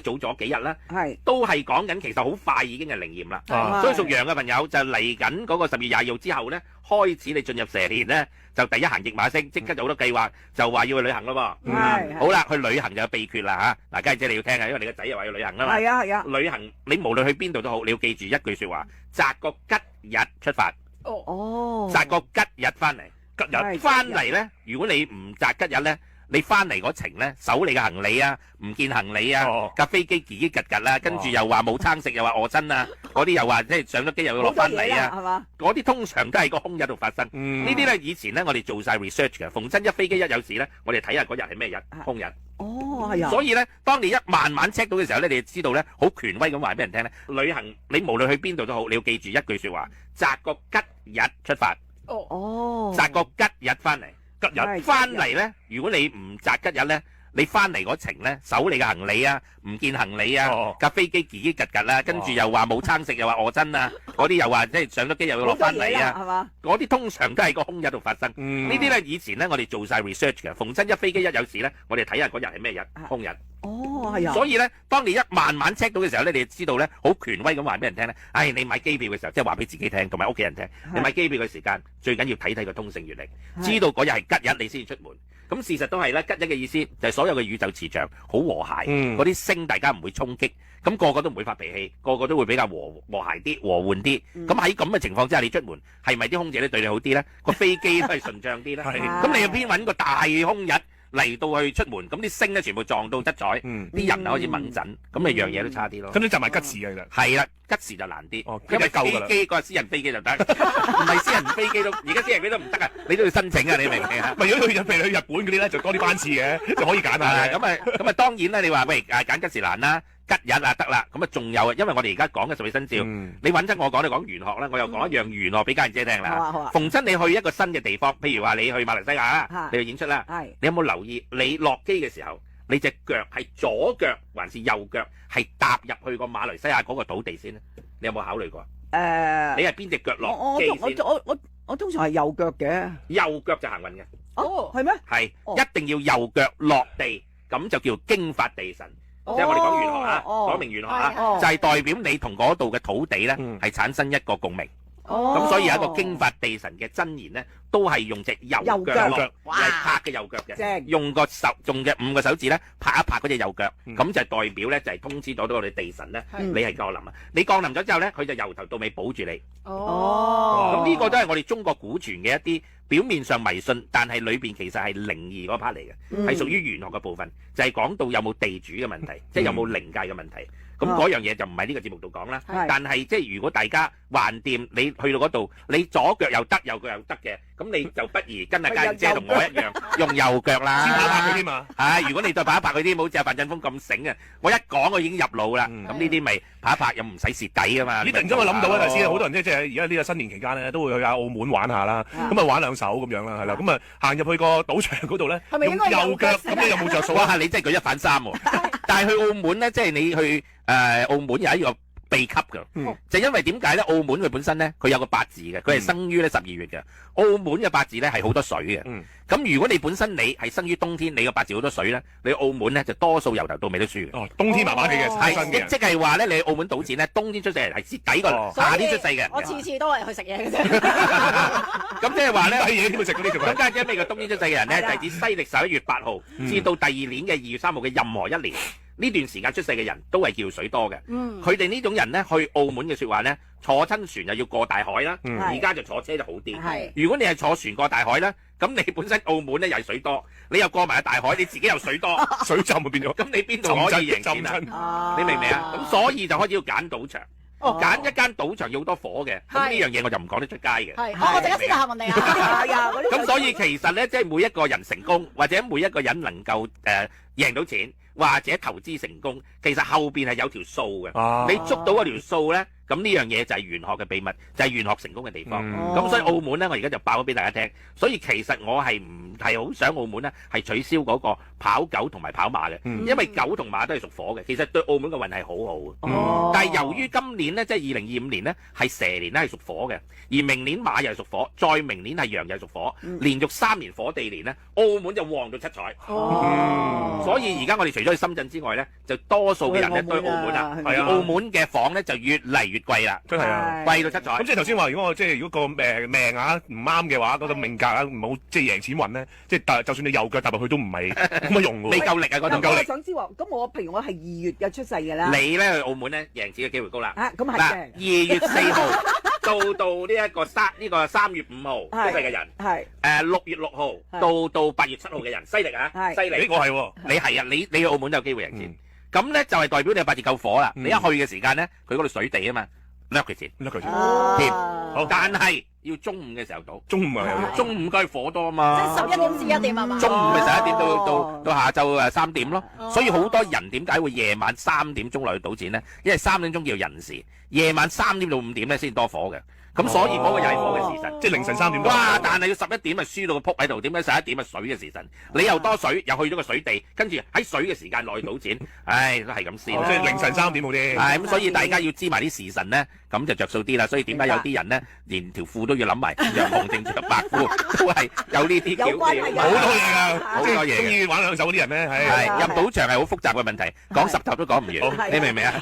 早咗幾日啦，都係講緊其實好快已經係靈驗啦。所以屬羊嘅朋友就嚟緊嗰個12月20號之後咧，開始你進入蛇年咧，就第一行驛馬星，即刻有好多計劃，就話要去旅行咯喎。好啦，去旅行就有秘訣啦嚇。嗱，家姐你要聽啊，因為你個仔又話要旅行啊嘛。係啊。旅行你無論去邊度都好，你要記住一句説話：擇個吉日出發。擇個吉日翻嚟。吉日翻嚟咧，如果你唔擇吉日咧，你翻嚟嗰程咧，搜你嘅行李啊，唔見行李啊，架飛機嘰嘰吉吉啦，跟住又話冇餐食，又話餓親啊，嗰啲又話即係上咗機又要落翻嚟啊，嗰啲通常都係個空日度發生。呢啲咧以前咧我哋做晒 research 嘅，逢親一飛機一有事咧，我哋睇下嗰日係咩日，空日。係啊。所以咧，當你一慢慢 check 到嘅時候咧，你就知道咧，好權威咁話俾人聽咧，旅行你無論去邊度都好，你要記住一句説話：擇個吉日出發。擇個吉日翻嚟。吉日翻嚟咧，如果你唔擇吉日咧，你翻嚟嗰程咧，搜你嘅行李啊，唔見行李啊，架飛機嘰嘰吉吉啦，跟住又話冇餐食，又話餓親啊，嗰啲又話即係上咗機又要落翻嚟啊，嗰啲通常都係個空日度發生。呢啲咧以前咧我哋做晒 research 嘅，逢親一飛機一有事咧，我哋睇下嗰日係咩日，空日。係啊。所以咧，當你一慢慢 check 到嘅時候咧，你就知道咧，好權威咁話俾人聽咧，你買機票嘅時候，即係話俾自己聽，同埋屋企人聽，你買機票嘅時間最緊要睇睇個通勝月曆，知道嗰日係吉日你先至出門。咁事實都係咧，吉日嘅意思就係所有嘅宇宙磁場好和諧，嗰啲星大家唔會衝擊，咁個個都唔會發脾氣，個個都會比較和諧啲、和緩啲。咁喺咁嘅情況之下，你出門係咪啲空姐都對你好啲咧？個飛機都係順暢啲咧？咁你又偏揾個大空日嚟到去出門，咁啲星咧全部撞到七彩，啲人開始猛震，咁咪樣嘢都差啲咯。咁你就埋吉時嘅，係啦，吉時就難啲，因為飛機個私人飛機就得，唔係私人飛機都，而家私人飛機都唔得啊，你都要申請啊，你明唔明啊？咪如果去譬如去日本嗰啲咧，就多啲班次嘅，就可以揀下。咁啊當然啦，你話喂揀吉時難啦。吉日啊得啦，咁啊仲有啊，因為我哋而家講嘅12生肖，你揾親我講，你講玄學啦，我又講一樣玄學俾家姐聽啦。逢親你去一個新嘅地方，譬如話你去馬來西亞，你去演出啦，你有冇留意你落機嘅時候，你隻腳係左腳還是右腳係踏入去個馬來西亞嗰個土地先咧？你有冇考慮過？你係邊隻腳落機先？我通常係右腳嘅，右腳就行運嘅。係咩？係一定要右腳落地，咁就叫經發地神。即係我哋講玄學啊，講明玄學啊，就係代表你同嗰度嘅土地咧係產生一個共鳴。咁所以有一個經發地神嘅真言咧，都係用隻右腳嚟拍嘅右腳嘅，用個手，用嘅5個手指咧拍一拍嗰隻右腳，咁就代表咧就係通知到我哋地神咧，你係降臨啊！你降臨咗之後咧，佢就由頭到尾保住你。咁呢個都係我哋中國古傳嘅一啲表面上迷信，但係裏邊其實係靈異嗰 part 嚟嘅，係屬於玄學嘅部分，就係講到有冇地主嘅問題，即係有冇靈界嘅問題。咁嗰樣嘢就唔喺呢個節目度講啦，但係即係如果大家橫掂，你去到嗰度，你左腳又得，右腳又得嘅，咁你就不如跟阿家姐同我一樣，用右腳啦。先拍一拍佢添嘛。係，如果你再拍一拍佢啲，冇似阿范振鋒咁醒啊！我一講我已經入腦啦。咁呢啲咪拍一拍又唔使蝕底噶嘛。呢突然間我諗到咧，頭先好多人即係而家呢個新年期間咧，都會去下澳門玩下啦。咁啊玩2手咁樣啦，係啦。咁啊行入去個賭場嗰度咧，用右腳，咁你有冇着數啊？你真係舉一反三喎。但係去澳門咧，即係你去澳門有一個秘笈㗎，就因為點解咧？澳門佢本身咧，佢有個八字嘅，佢係生於咧12月嘅。澳門嘅八字咧係好多水嘅。咁如果你本身你係生於冬天，你個八字好多水咧，你澳門咧就多數由頭到尾都輸嘅。冬天麻麻地嘅，係即係話咧，你澳門賭錢咧，冬天出世人係蝕底過夏天出世嘅。我次次都係去食嘢嘅啫。咁即係話咧，抵嘢點會食嗰啲？咁家姐咩叫冬天出世嘅人咧？就係指西歷11月8號至到第二年嘅2月3號嘅任何一年。呢段時間出世嘅人都係叫水多嘅，佢哋呢種人咧去澳門嘅説話咧，坐親船又要過大海啦，而家就坐車就好啲。如果你係坐船過大海咧，咁你本身澳門咧又係水多，你又過埋大海，你自己又水多，水浸就變咗。咁你邊度可以贏錢啊？你明唔明啊？咁所以就開始要揀賭場，揀一間賭場要好多火嘅。咁呢樣嘢我就唔講得出街嘅。我陣間先下問你啊。咁所以其實咧，即係每一個人成功，或者每一個人能夠贏到錢，或者投資成功，其實後邊係有條數嘅。你捉到嗰條數咧，咁呢樣嘢就係玄學嘅秘密，就係玄學成功嘅地方。嗯咁所以澳門咧，我而家就爆咗俾大家聽。所以其實我係唔係好想澳門咧係取消嗰個跑狗同埋跑馬嘅，因為狗同馬都係屬火嘅，其實對澳門嘅運係好好嘅。但係由於今年咧，即係2025年咧係蛇年咧係屬火嘅，而明年馬又係屬火，再明年係羊又係屬火，連續3年火地年咧，澳門就旺到七彩。所以而家我哋除咗去深圳之外咧，就多數嘅人咧對澳門啦，而澳門嘅房咧就越嚟越貴啦，真係啊，貴到七彩。咁即係頭先話，如果我即係如果個命啊唔啱嘅話，嗰個命格啊唔好即係贏錢運咧，即係就算你右腳踏入去都唔係冇乜用㗎喎。未夠力啊嗰度。我想知喎，咁我譬如我係2月嘅出世嘅啦。你咧去澳門咧贏錢嘅機會高啦。咁係嗱嘅。 2月4號到呢一個3月5號出世嘅人，係6月6號到8月7號嘅人，犀利啊！係犀利。我係喎，你係啊，你去澳門都有機會贏錢。咁咧就係代表你八字夠火啦。你一去嘅時間咧，佢嗰度水地啊嘛，掠佢錢。甩佢先。添好，但係要中午嘅時候到，中午啊有用。中午梗係火多啊嘛。即係11點至1點啊嘛。中午咪11點到下晝3點咯。所以好多人點解會夜晚3點鐘落去賭錢咧？因為3點鐘叫人時，夜晚3點到5點咧先多火嘅。咁所以嗰個又係火嘅時辰，即係凌晨3點。哇！但係要11點咪輸到個撲喺度，點解11點係水嘅時辰？你又多水，又去咗個水地，跟住喺水嘅時間內賭錢，唉，都係咁先。即係凌晨3點好啲。係咁，所以大家要知埋啲時辰咧，咁就着數啲啦。所以點解有啲人咧，連條褲都要諗埋，着紅定着白褲，都係有呢啲有關係㗎好多嘢㗎，好多嘢嘅。中意玩兩手嗰啲人咧，係入賭場係好複雜嘅問題，講10集都講唔完，係你明唔明啊？